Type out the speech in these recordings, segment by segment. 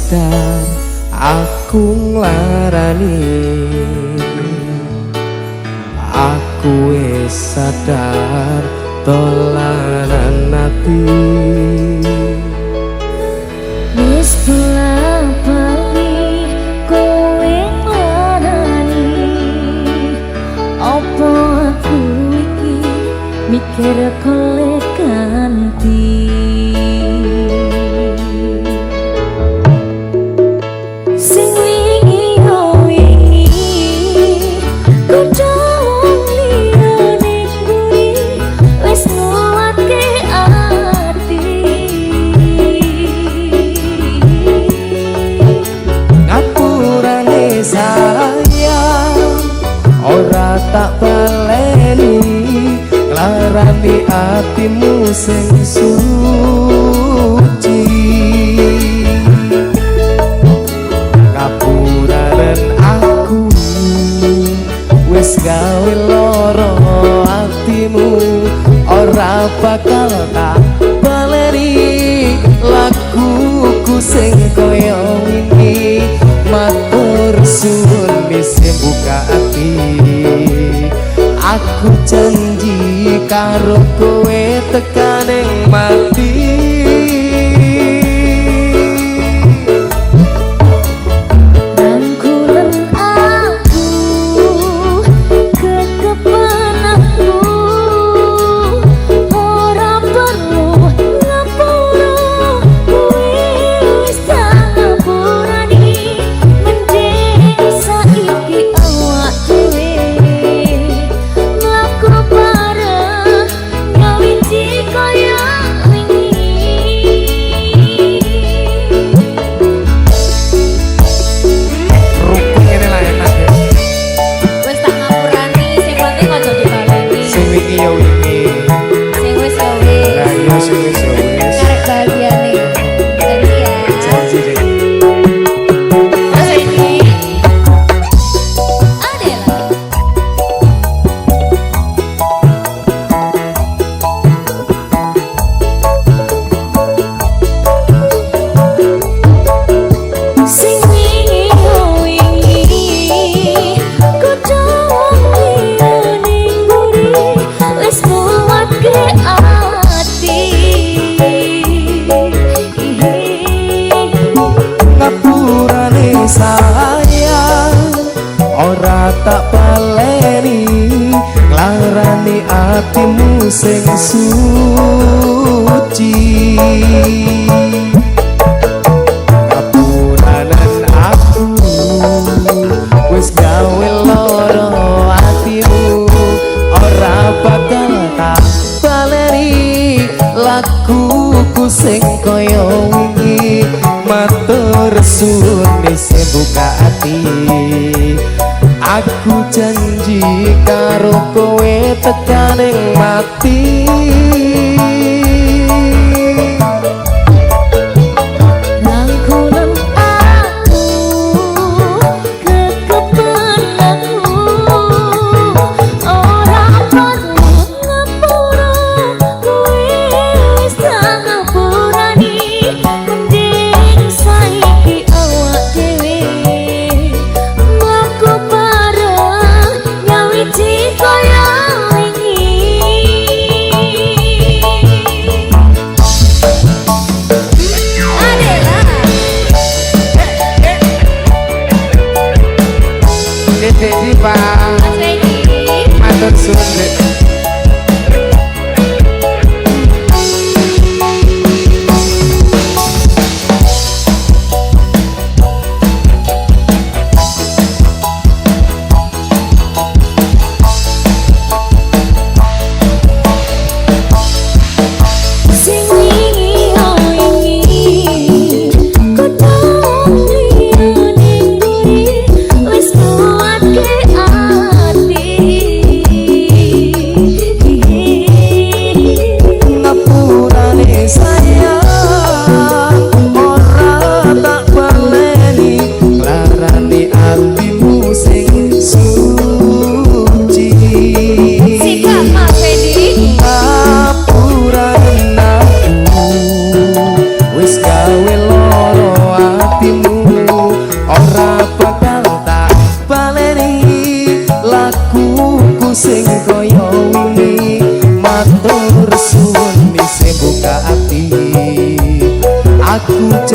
sadar aku nglarani, aku wis sadar dolanan ati. Wis bola-bali kowe nglarani, apa aku iki mikir kowe ganti. Sing wingi yo wingi kudu liyane kuwi wis nguatke ati. Ngapurane sayang ora tak baleni, nglarani atimu sing suci. Ngapuranen aku wis gawe loro atimu, ora bakal tak baleni laguku sing koyo wingi. Matur suwun bisa buka ati, aku janji karo kowe tekaning mati. Rangkulan aku kekepan aku, ora perlu ngapura kowe wis tak ngapurani. Mending saiki awak dhewe mlaku bareng ngawiti kaya Rukun ngene lah enak ya. wis tak ngapurani, sing penting aja dibaleni. Sing wingi ya wingi. Sing wis ya wis. Lah iya sing wis ya wis. Karek bahagiane. Tadi ya. Janji deh. Terus ini Adela. Sing wingi yo wingi kudu liyane mburi wis nguatke ati. Ngapurane sayang ora tak baleni, nglarani atimu sing suci. Ngapuranen aku wis gawe loro atimu, ora bakal tak baleni laguku sing koyo wingi. Matur suwun bisa buka ati, aku janji karo kowe tekaning mati. Rangkulan aku kekepan aku, ora perlu ngapura kowe wis tak ngapurani. Mending saiki awak dhewe mlaku bareng nyawiji kaya wingi.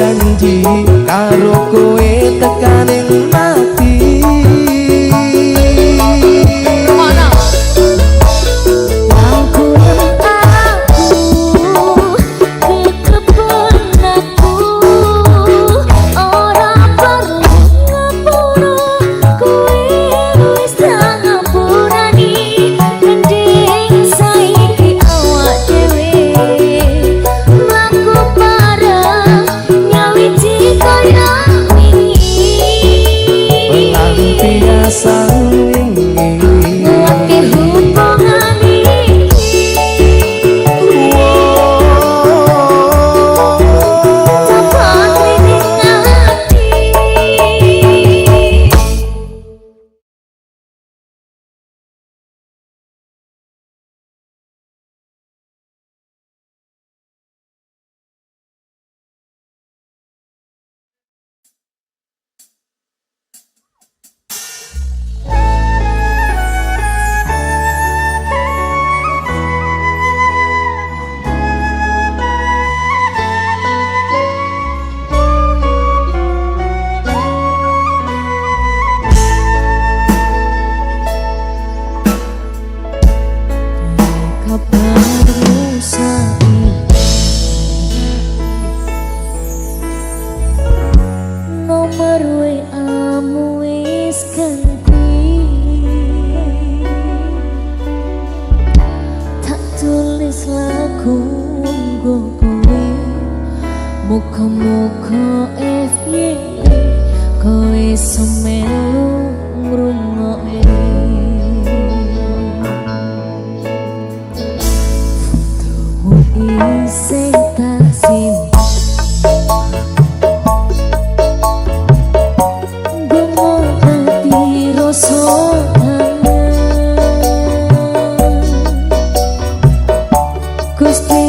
janji karo kowe tekaning mati. Muka-muka FY kowe semelu ngrungokne fotomu isih tak simpen gomo dadi rasa kangen Gusti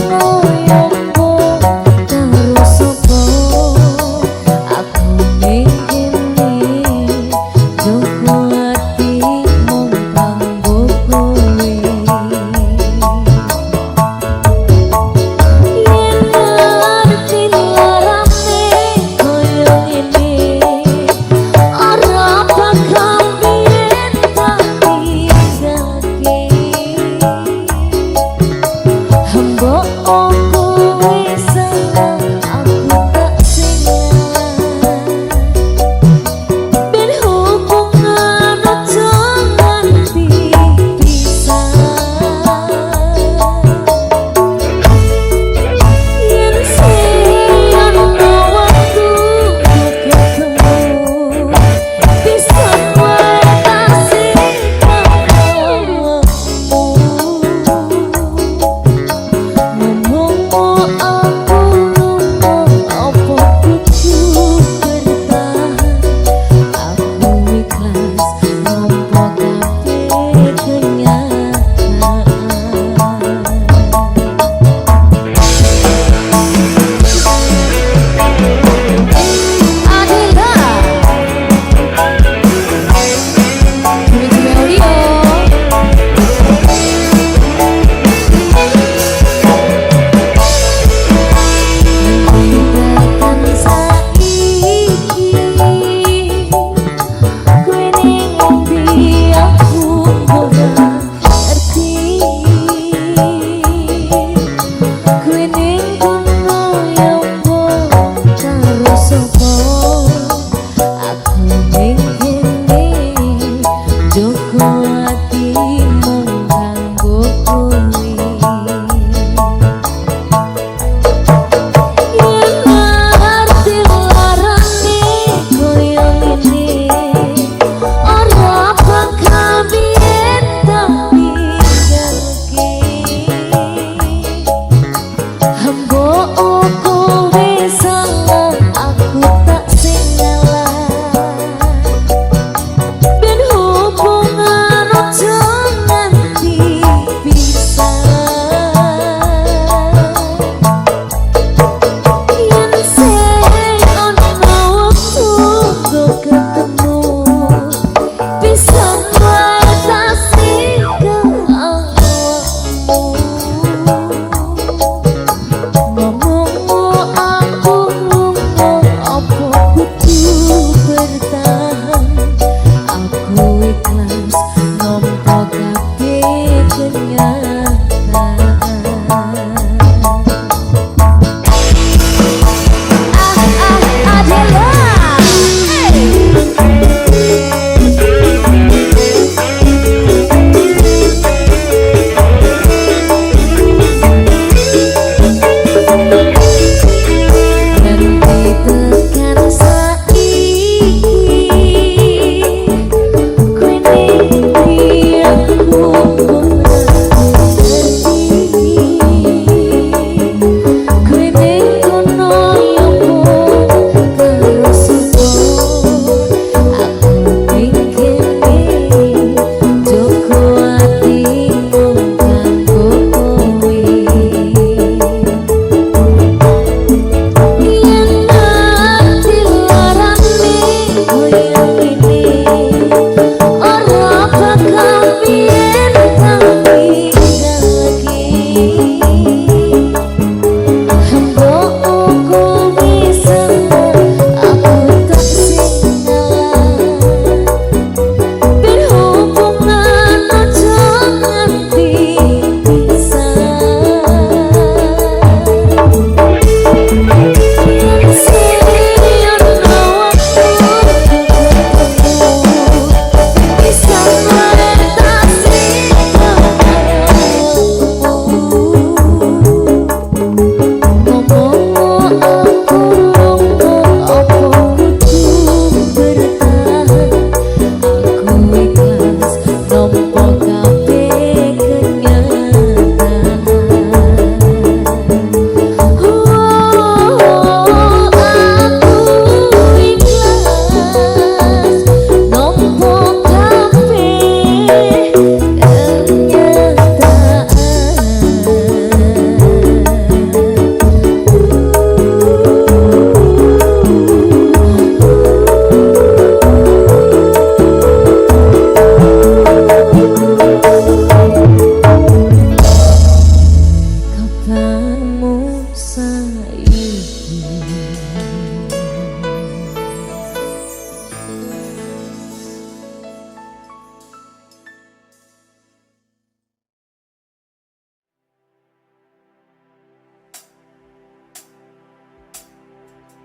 Kau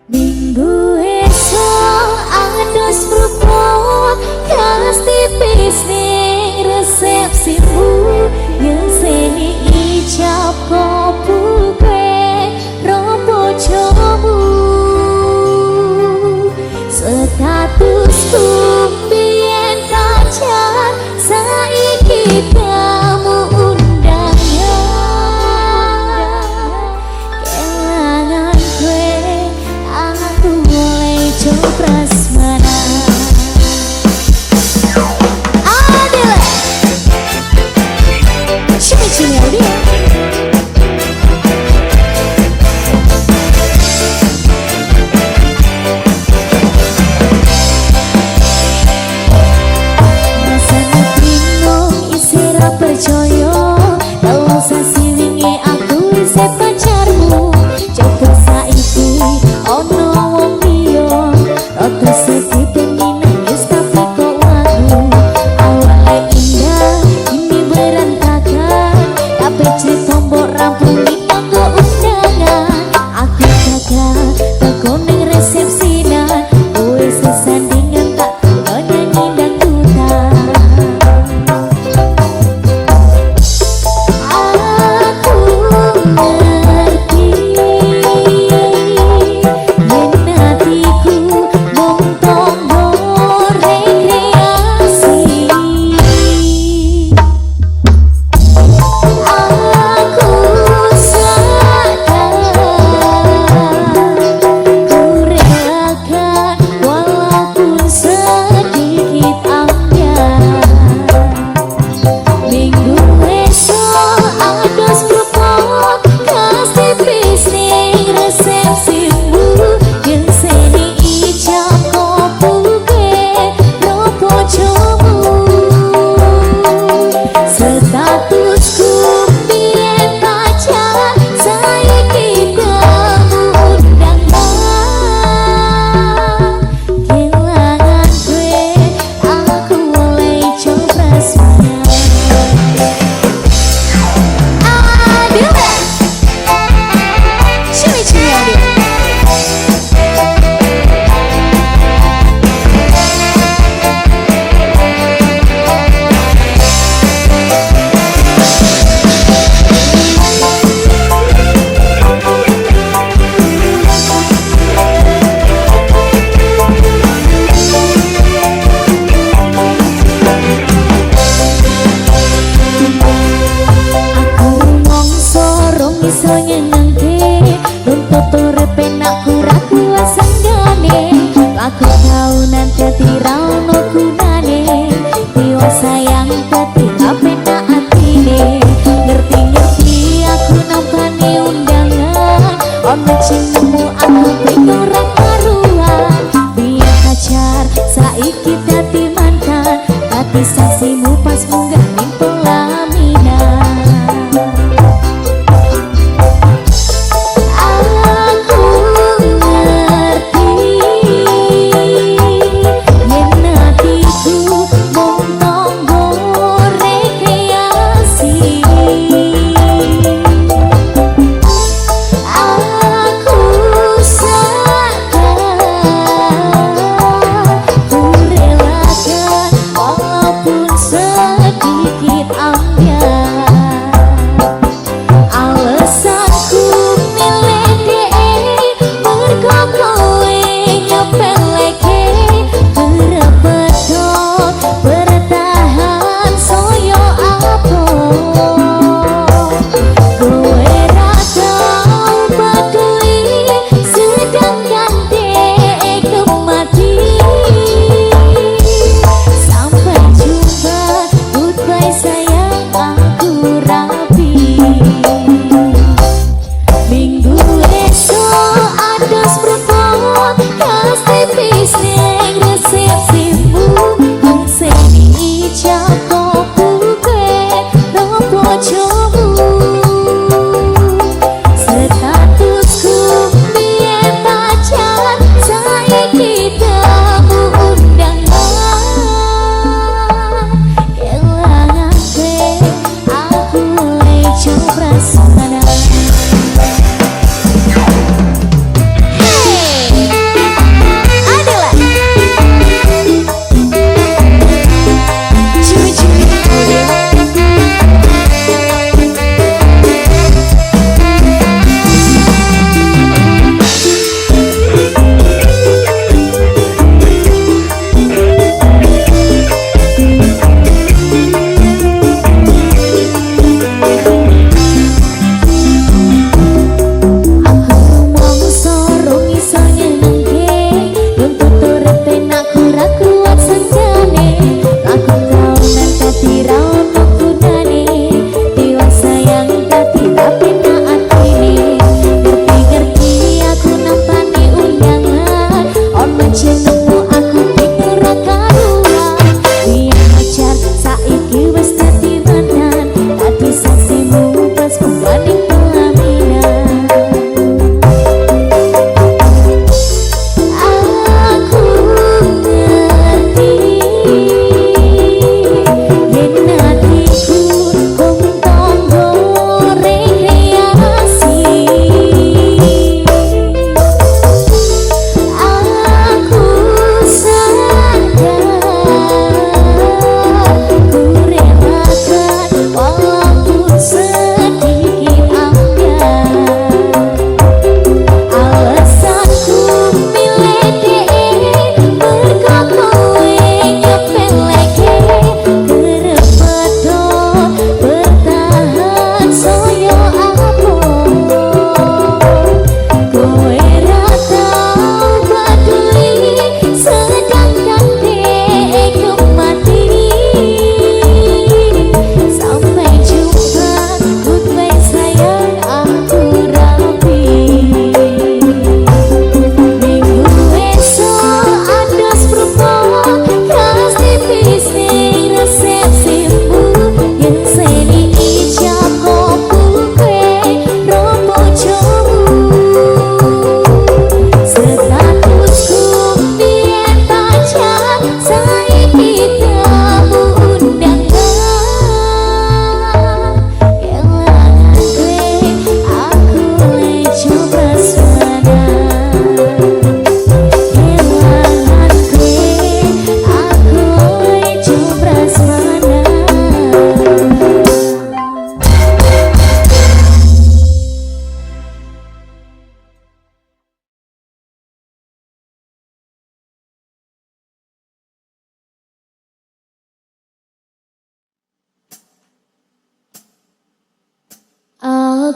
Minggu esok adus rupot kas tipis ning resepsimu nyeseni ijab kabul kowe robo jomu statusku biyen pacar saiki kamu undangan kelangan kowe aku mulai coba prasmanan Adele Cumi-cumi audio rasanya bingung isi ra percaya kalau sasilingi aku isi pacarmu coba saiki ono wong liya rada sedih pengen nangis tapi kok wagu awalnya indah ini berantakan tapi cerita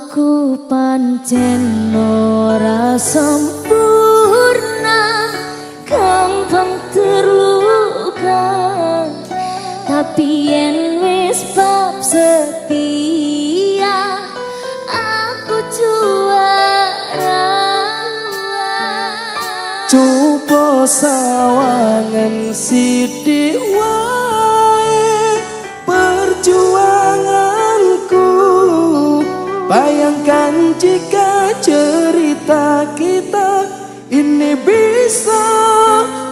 Aku pancen ora sempurna, gampang terluka, tapi yen wis bab setia aku juara. Coba sawangan sithik wae perjuanganku. Bayangkan jika cerita kita ini bisa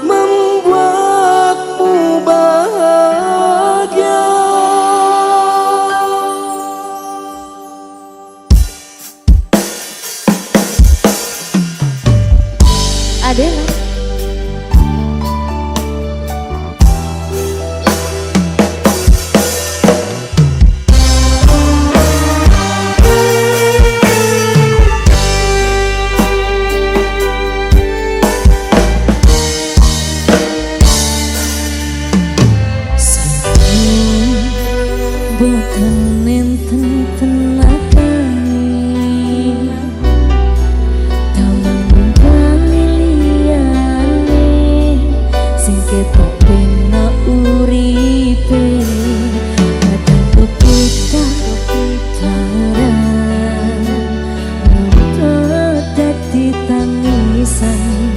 membuatmu bahagia. Adela. Boten enten tenagane dalam pamiliane sing ketok pena uripe kadang kita parang dadi tangisan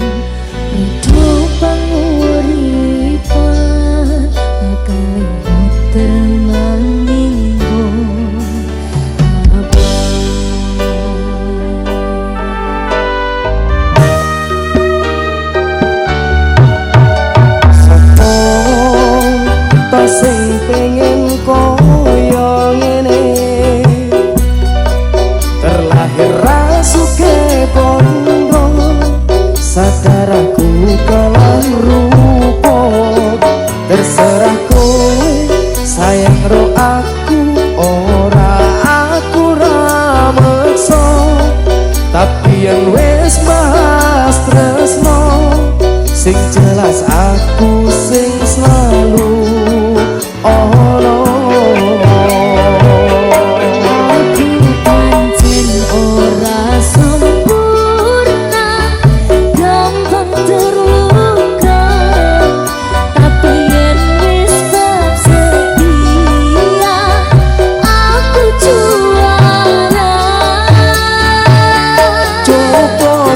hidup panguripan bakal tenang. Sing pengen koyo ngene terlahir rasuke pondok sadar aku kalah rupa terserah kowe sayang ro aku ora aku ra meksa tapi yang wis bahas tresno sing jelas aku sing selalu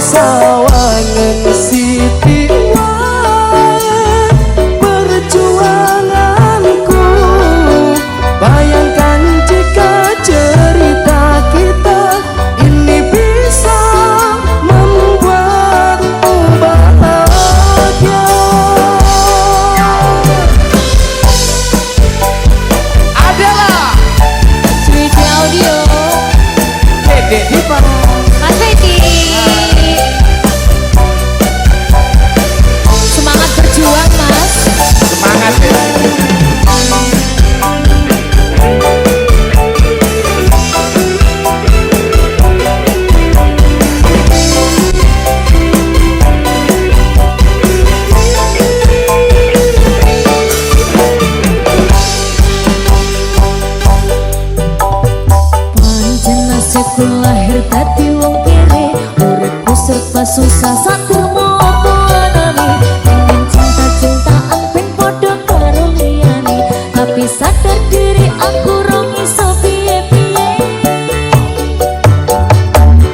sawangan sithik wae perjuanganku. Bayangkan jika cerita kita ini bisa membuatmu bahagia. Adalah Sweet Audio Dede Dipa Mas Fedi. Semangat berjuang Mas. semangat ya. Pancen nasibku lahir dadi wong kere, uripku serba susah sakur mopo anane. Pengen cinta-cintaan ben padha karo liyane, tapi sadar diri aku rong iso piye-piye.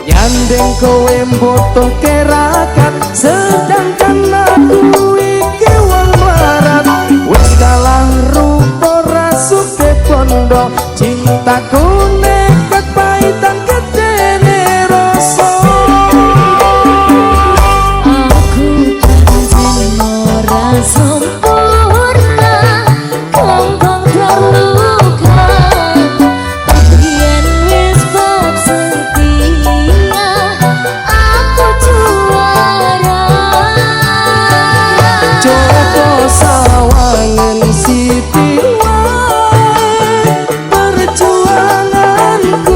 Nyandeng kowe mbutuh kerakat sedangkan aku iki wong melarat wis kalah rupa rasuke pondok cintaku nekat paitan gedene rasa. Aku pancen ora sempurna, gampang terluka, tapi yen wis bab setia aku juara. Coba sawangan sithik wae perjuanganku.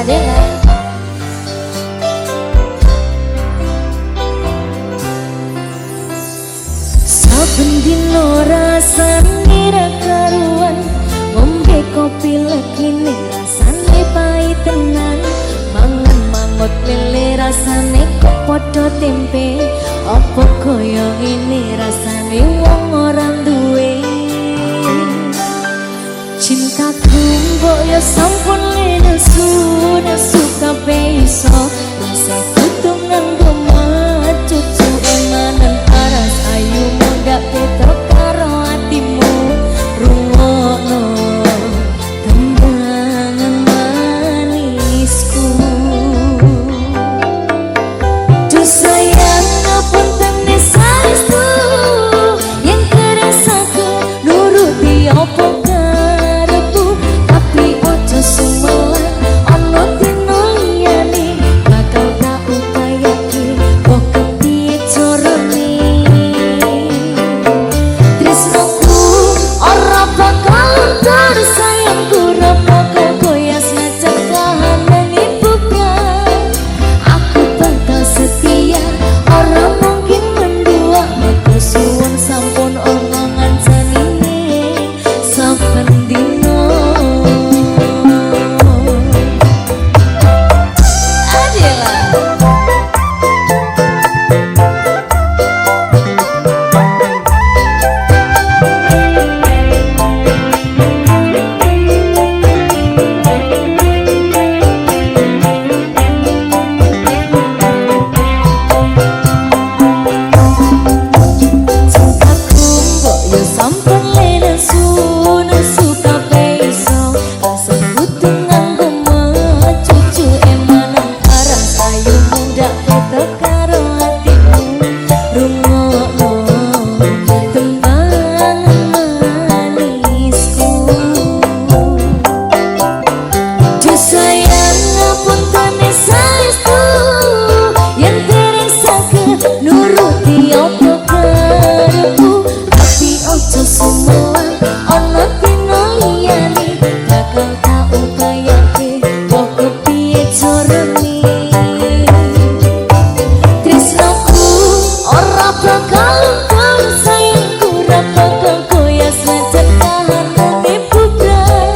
Adela. Saben dino rasane ra karuan, ngombe kopi lekine rasane pahit tenan, mangan mangut lele rasane kok padha tempe, apa kaya ngene rasane wong ora duwe. Cintaku mbok yo sampun lenesu, nesu kabeh iso, rasa kudu nganggo cucu emanen aras ayu muda petok karo atimu, rungokno tembangan manisku. Duh sayang ngapunten saestu, yen keresaku nuruti apa karepku, tapi ojo sumelan ana dina liyane bakal tak upayake kok kepiye carane. Tresnaku ora bakal tersayangku ora bakal goyah senajan kahanane bukan. Aku bakal setia ora mungkin mendua, aku suwun sampun ana ngancanine saben dina. Adela. Cintaku mbok yo sampun lenesu, nesu kabeh iso, rasa kudu nganggo cucu emanen aras ayu muda petok karo atimu, rungokno tembangan manisku. Duh sayang ngapunten saestu, yen dereng saged nuruti apa karepku, tapi ojo sumelan ana dina liyane bakal tak upayake kok kepiye carane. Tresnaku ora bakal tersayangku ora bakal goyah senajan kahanane bukan.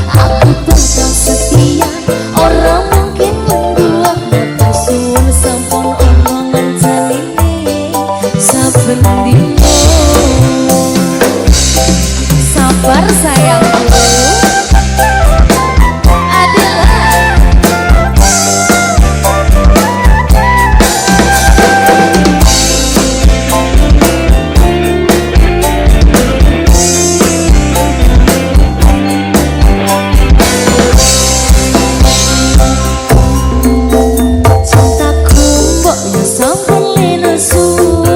Aku bakal setia ora mungkin mendua, aku suwun sampun ana ngancanine saben dina. Sabar sayangku. Adela. Cintaku mbok yo sampun lenesu,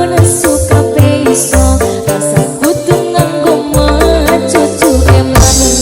nesu kabeh iso, rasa kudu nganggo cucu emanen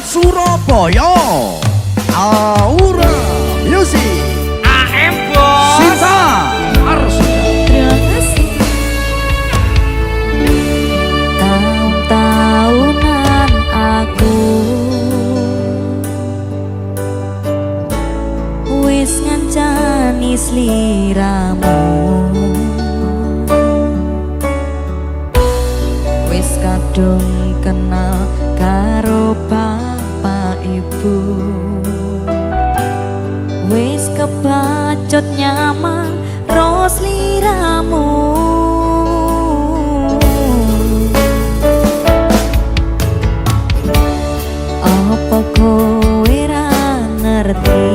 Surabaya. Aura Music. AM Bos. Sinta Arsita. Terima kasih. Tahun-tahunan aku wis ngancani sliramu, wis kadung kenal karo bapak ibu, wis kebacut nyaman ros liramu. Apa kowe ra ngerti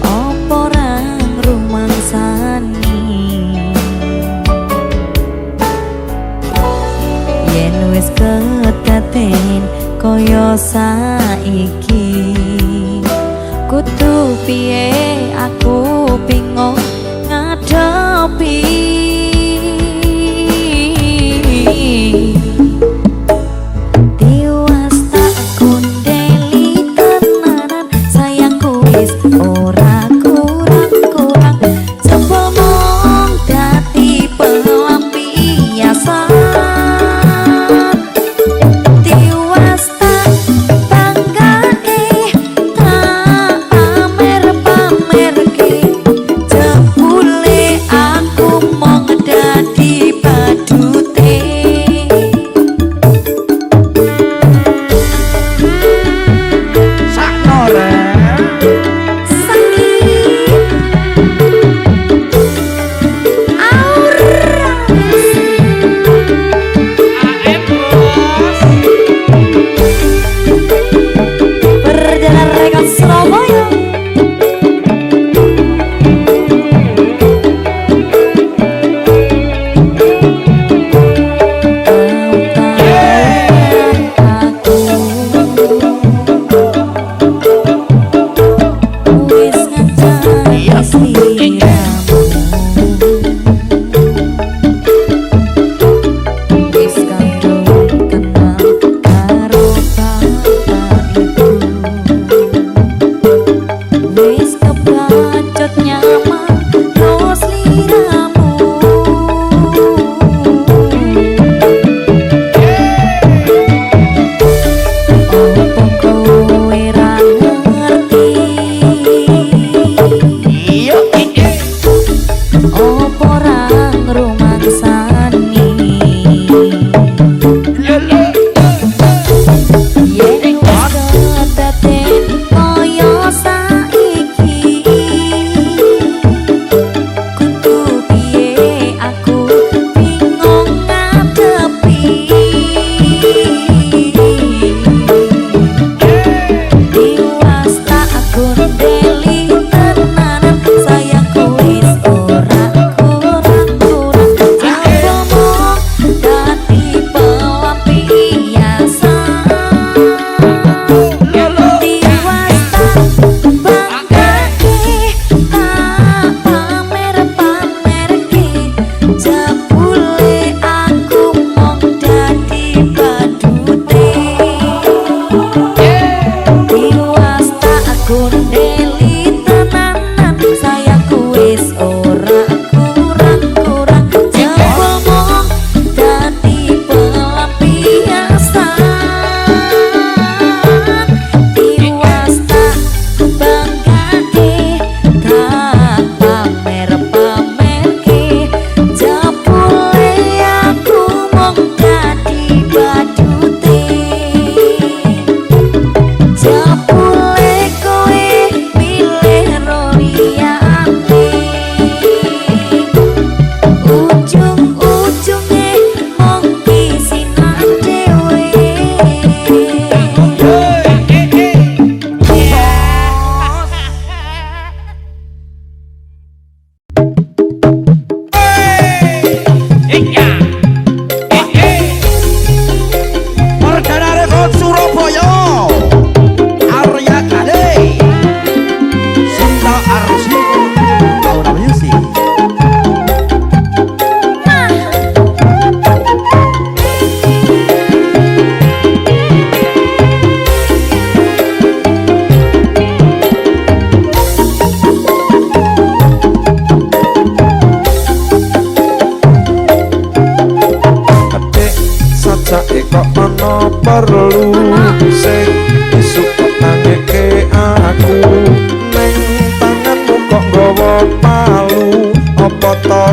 apa ra ngrumangsani yen wis kedaden kaya saiki? Kudu piye aku bingung ngadepi. Tiwas tak kondeli tenanan, sayangku wis ora kurang-kurang, coba mong dadi pelampiasan. Tiwas tak banggane, tak pamer pamer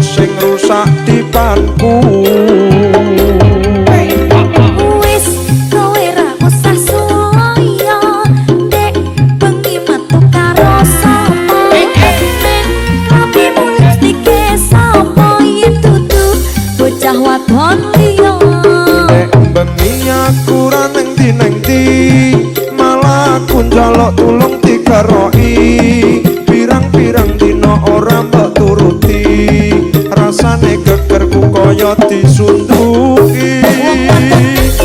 sing rusak dipanku. Wis kowe ra usah suyo, dek bengi metu karo sapa. Tapi mulai dike sapa yen dudu bocah wadon liya. Nek bengi aku ra neng ndi malah aku njaluk tulung digaroki. Pirang-pirang dina ora mbok turuti, rasane gegerku kaya disunduki.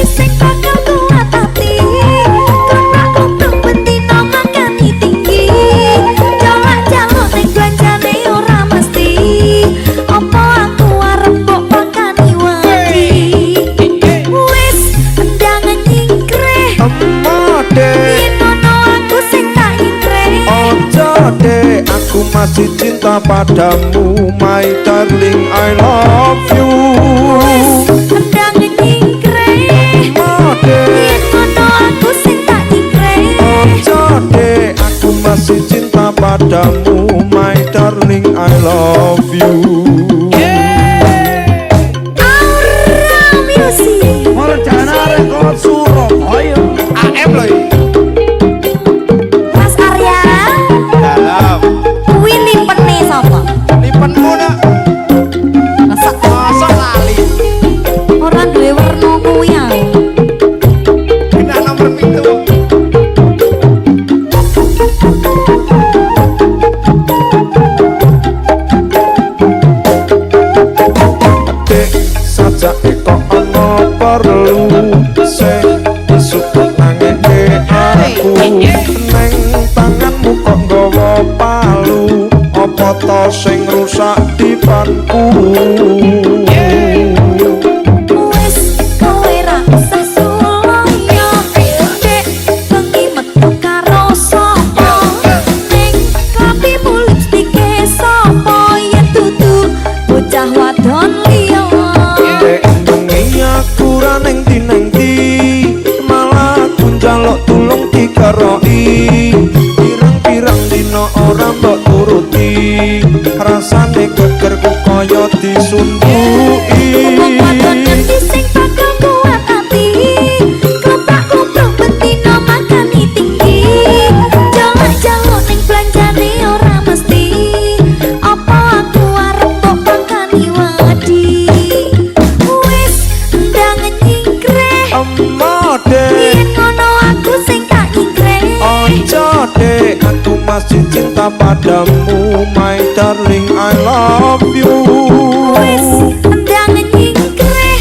Sing bakal kuat hati, kepakku betina makani tinggi. Jalak-jaluk ning belanjane ora mesti, apa aku arep mbok pakani wedi. Wis ndang nyingkreh, Amade, yen ono aku sing tak ingkreh. ojo deh, aku masih cinta padamu, my darling, I love you. Ndang nyingkreh, Amade, yen ono aku sing tak ingkreh. ojo deh, aku masih cinta padamu, my darling, I love you. Aura Music. Merjana rekod Surabaya. AM loh. Mas Arya, Dalam. kuwi limpene sapa? Lipenmu nak. Masa Masa lali. ora duwe werna kuwi ae. Kena nomor pintu. Dek saja kok ono perlu sing disukut nangeke aku. Neng tanganmu kok nggawa palu, apa to sing rusak dipanku. Wis kowe ra usah suloyo, dek bengi metu karo sapa. Ning klopimu lipstike sapa yen dudu bocah wadon liya. Dek bengi aku ra neng ndi malah aku njaluk tulung digaroki. Pirang-pirang dina ora mbok turuti, rasane gegerku kaya disunduki. Wong wadon ngendi sing bakal kuat ati, kepakku betina makani tinggi. Jalak-jaluk ning belanjane ora mesti, apa aku arep mbok pakani wedi. Wis ndang nyingkreh, Amade, yen ngono aku sing tak ingkreh. ojo deh, aku masih cinta padamu, my darling, I love you. Wis ndang nyingkreh,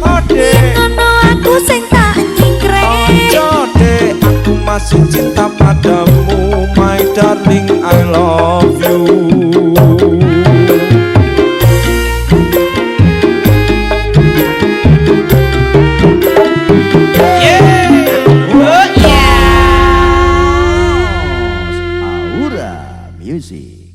Ade, ngono aku sing tak nyingkreh. ojo deh, aku masih cinta padamu, my darling, I love you. Aura Music.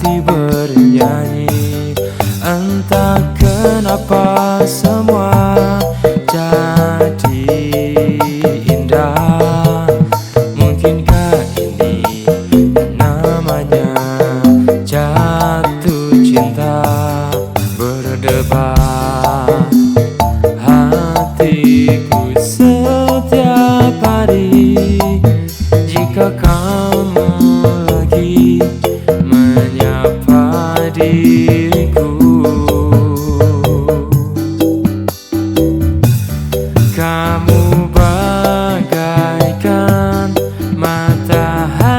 hati bernyanyi. Entah kenapa semua jadi indah. Mungkinkah ini namanya jatuh cinta? Berdebar hatiku setiap hari jika kamu lagi menyapa diriku. Kamu bagaikan matahari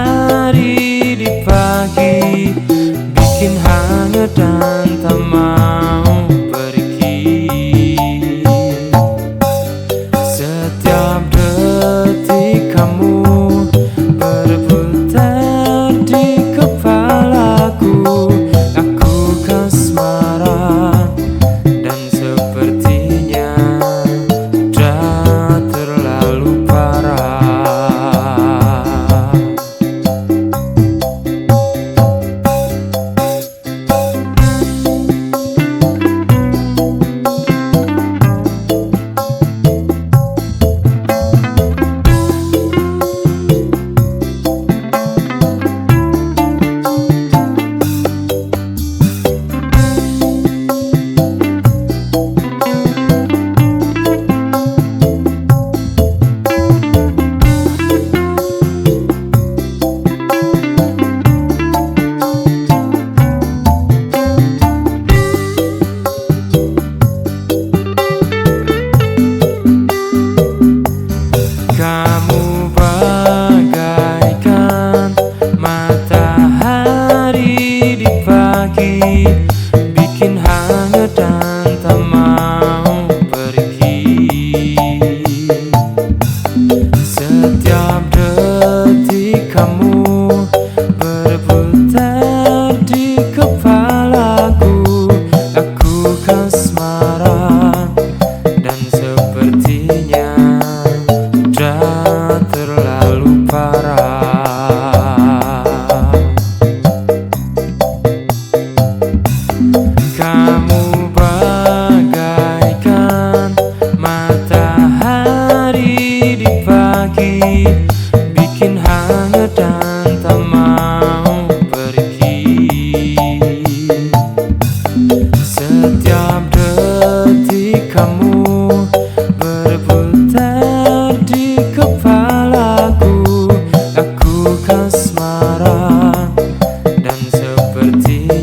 di pagi, bikin hangat dan tak mau pergi. Setiap detik kamu berputar di kepalaku. Aku kasmaran dan sepertinya sudah terlalu parah. Kamu bagaikan matahari di pagi, bikin hangat dan tak mau pergi. Setiap detik kamu berputar di kepalaku. Aku kasmaran dan sepertinya sudah terlalu parah. Kamu bagaikan matahari di pagi, bikin hangat dan tak mau pergi. Setiap detik kamu berputar di kepalaku. Aku kasmaran dan seperti